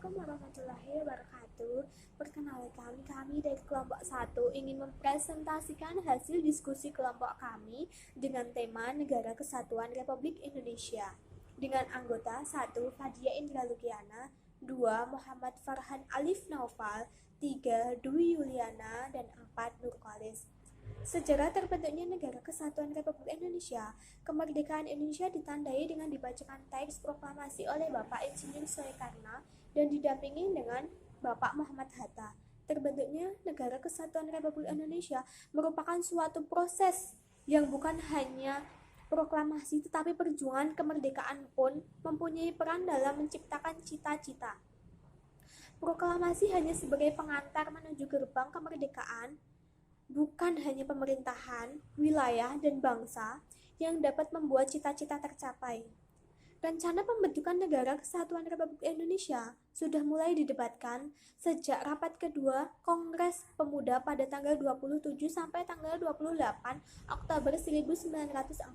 Assalamualaikum warahmatullahi wabarakatuh. Perkenalkan, kami dari kelompok 1 ingin mempresentasikan hasil diskusi kelompok kami dengan tema Negara Kesatuan Republik Indonesia. Dengan anggota 1 Fadia Indra Lukiana, 2 Muhammad Farhan Alif Naufal, 3 Dwi Yuliana, dan 4 Nur Kholis. Sejarah terbentuknya Negara Kesatuan Republik Indonesia. Kemerdekaan Indonesia ditandai dengan dibacakan teks proklamasi oleh Bapak Insinyur Soekarno dan didampingi dengan Bapak Muhammad Hatta. Terbentuknya Negara Kesatuan Republik Indonesia merupakan suatu proses yang bukan hanya proklamasi tetapi perjuangan kemerdekaan pun mempunyai peran dalam menciptakan cita-cita. Proklamasi hanya sebagai pengantar menuju gerbang kemerdekaan, bukan hanya pemerintahan, wilayah, dan bangsa yang dapat membuat cita-cita tercapai. Rencana pembentukan Negara Kesatuan Republik Indonesia sudah mulai didebatkan sejak rapat kedua Kongres Pemuda pada tanggal 27 sampai tanggal 28 Oktober 1942.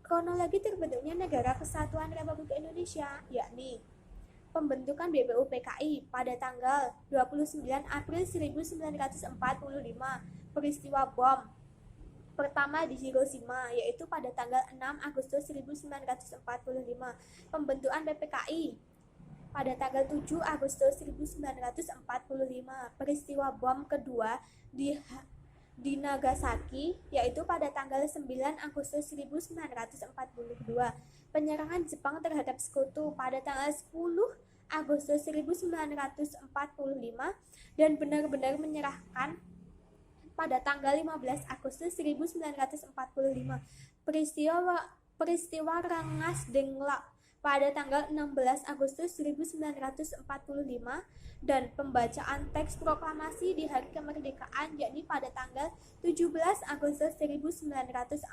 Kronologi terbentuknya Negara Kesatuan Republik Indonesia yakni pembentukan BPUPKI pada tanggal 29 April 1945, peristiwa bom pertama di Hiroshima yaitu pada tanggal 6 Agustus 1945, pembentukan PPKI pada tanggal 7 Agustus 1945, peristiwa bom kedua di Nagasaki yaitu pada tanggal 9 Agustus 1942, penyerangan Jepang terhadap sekutu pada tanggal 10 Agustus 1945 dan benar-benar menyerahkan pada tanggal 15 Agustus 1945, peristiwa Rengas Dengklok pada tanggal 16 Agustus 1945 dan pembacaan teks proklamasi di hari kemerdekaan yakni pada tanggal 17 Agustus 1945.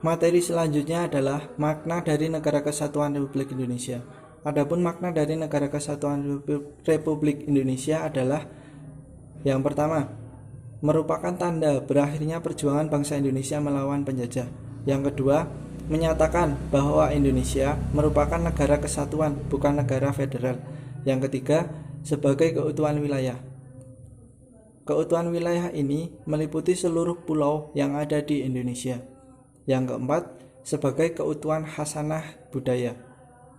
Materi selanjutnya adalah makna dari Negara Kesatuan Republik Indonesia. Adapun makna dari Negara Kesatuan Republik Indonesia adalah yang pertama, merupakan tanda berakhirnya perjuangan bangsa Indonesia melawan penjajah. Yang kedua, menyatakan bahwa Indonesia merupakan negara kesatuan, bukan negara federal. Yang ketiga, sebagai keutuhan wilayah. Keutuhan wilayah ini meliputi seluruh pulau yang ada di Indonesia. Yang keempat, sebagai keutuhan khasanah budaya.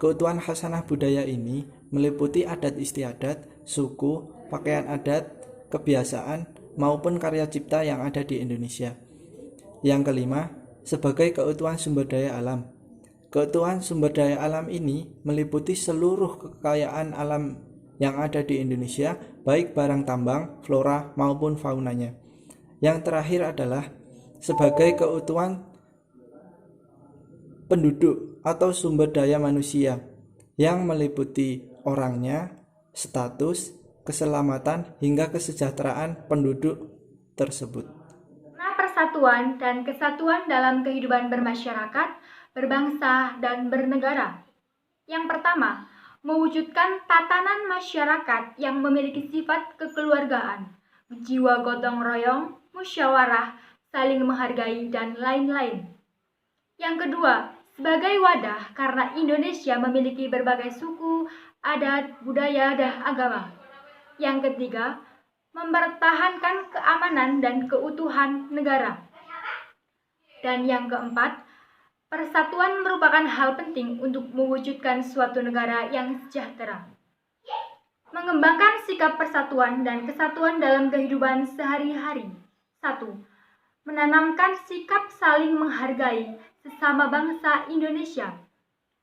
Keutuhan khasanah budaya ini meliputi adat istiadat, suku, pakaian adat, kebiasaan, maupun karya cipta yang ada di Indonesia. Yang kelima, sebagai keutuhan sumber daya alam. Keutuhan sumber daya alam ini meliputi seluruh kekayaan alam yang ada di Indonesia, baik barang tambang, flora, maupun faunanya. Yang terakhir adalah sebagai keutuhan penduduk atau sumber daya manusia yang meliputi orangnya, status, keselamatan, hingga kesejahteraan penduduk tersebut. Makna persatuan dan kesatuan dalam kehidupan bermasyarakat, berbangsa, dan bernegara. Yang pertama, mewujudkan tatanan masyarakat yang memiliki sifat kekeluargaan, jiwa gotong royong, musyawarah, saling menghargai, dan lain-lain. Yang kedua, sebagai wadah karena Indonesia memiliki berbagai suku, adat, budaya, dan agama. Yang ketiga, mempertahankan keamanan dan keutuhan negara. Dan yang keempat, persatuan merupakan hal penting untuk mewujudkan suatu negara yang sejahtera. Mengembangkan sikap persatuan dan kesatuan dalam kehidupan sehari-hari. 1. Menanamkan sikap saling menghargai sesama bangsa Indonesia.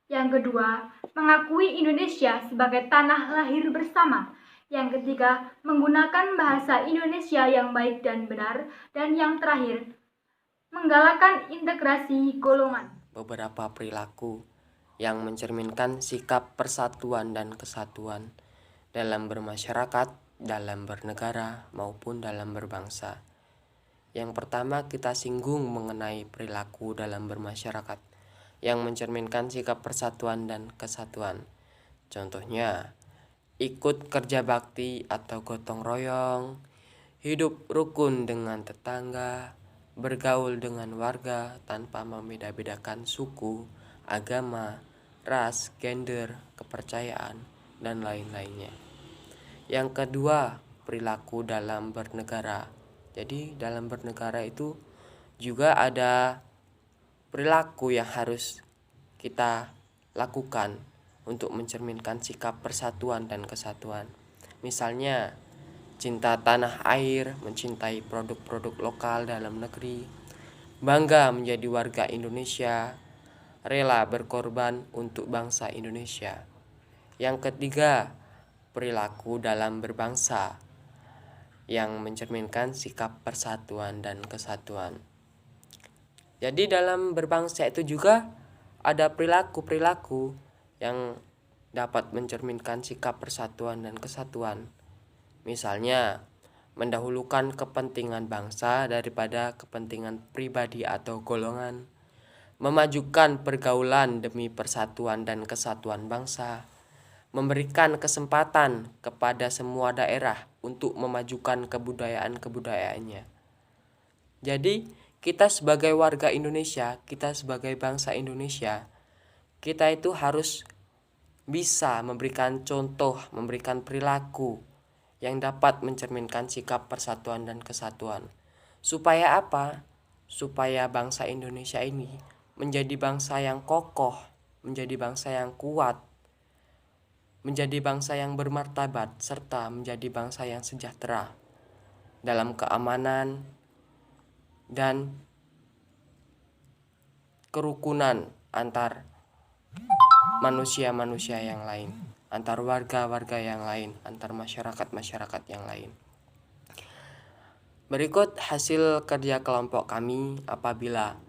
Yang kedua, mengakui Indonesia sebagai tanah lahir bersama. Yang ketiga, menggunakan bahasa Indonesia yang baik dan benar. Dan yang terakhir, menggalakkan integrasi golongan. Beberapa perilaku yang mencerminkan sikap persatuan dan kesatuan dalam bermasyarakat, dalam bernegara, maupun dalam berbangsa. Yang pertama, kita singgung mengenai perilaku dalam bermasyarakat yang mencerminkan sikap persatuan dan kesatuan. Contohnya, ikut kerja bakti atau gotong royong, hidup rukun dengan tetangga, bergaul dengan warga tanpa membeda-bedakan suku, agama, ras, gender, kepercayaan, dan lain-lainnya. Yang kedua, perilaku dalam bernegara. Jadi dalam bernegara itu juga ada perilaku yang harus kita lakukan untuk mencerminkan sikap persatuan dan kesatuan. Misalnya, cinta tanah air, mencintai produk-produk lokal dalam negeri, bangga menjadi warga Indonesia, rela berkorban untuk bangsa Indonesia. Yang ketiga, perilaku dalam berbangsa yang mencerminkan sikap persatuan dan kesatuan. Jadi dalam berbangsa itu juga ada perilaku-perilaku yang dapat mencerminkan sikap persatuan dan kesatuan. Misalnya, mendahulukan kepentingan bangsa daripada kepentingan pribadi atau golongan, memajukan pergaulan demi persatuan dan kesatuan bangsa, memberikan kesempatan kepada semua daerah untuk memajukan kebudayaan-kebudayaannya. Jadi, kita sebagai warga Indonesia, kita sebagai bangsa Indonesia, kita itu harus bisa memberikan contoh, memberikan perilaku yang dapat mencerminkan sikap persatuan dan kesatuan. Supaya apa? Supaya bangsa Indonesia ini menjadi bangsa yang kokoh, menjadi bangsa yang kuat, menjadi bangsa yang bermartabat, serta menjadi bangsa yang sejahtera dalam keamanan dan kerukunan antar manusia-manusia yang lain, antar warga-warga yang lain, antar masyarakat-masyarakat yang lain. Berikut hasil kerja kelompok kami apabila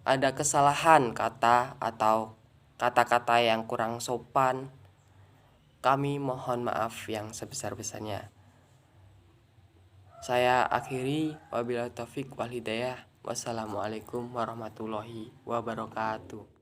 ada kesalahan kata atau kata-kata yang kurang sopan, kami mohon maaf yang sebesar-besarnya. Saya akhiri, wabillahi taufik wal hidayah. Wassalamualaikum warahmatullahi wabarakatuh.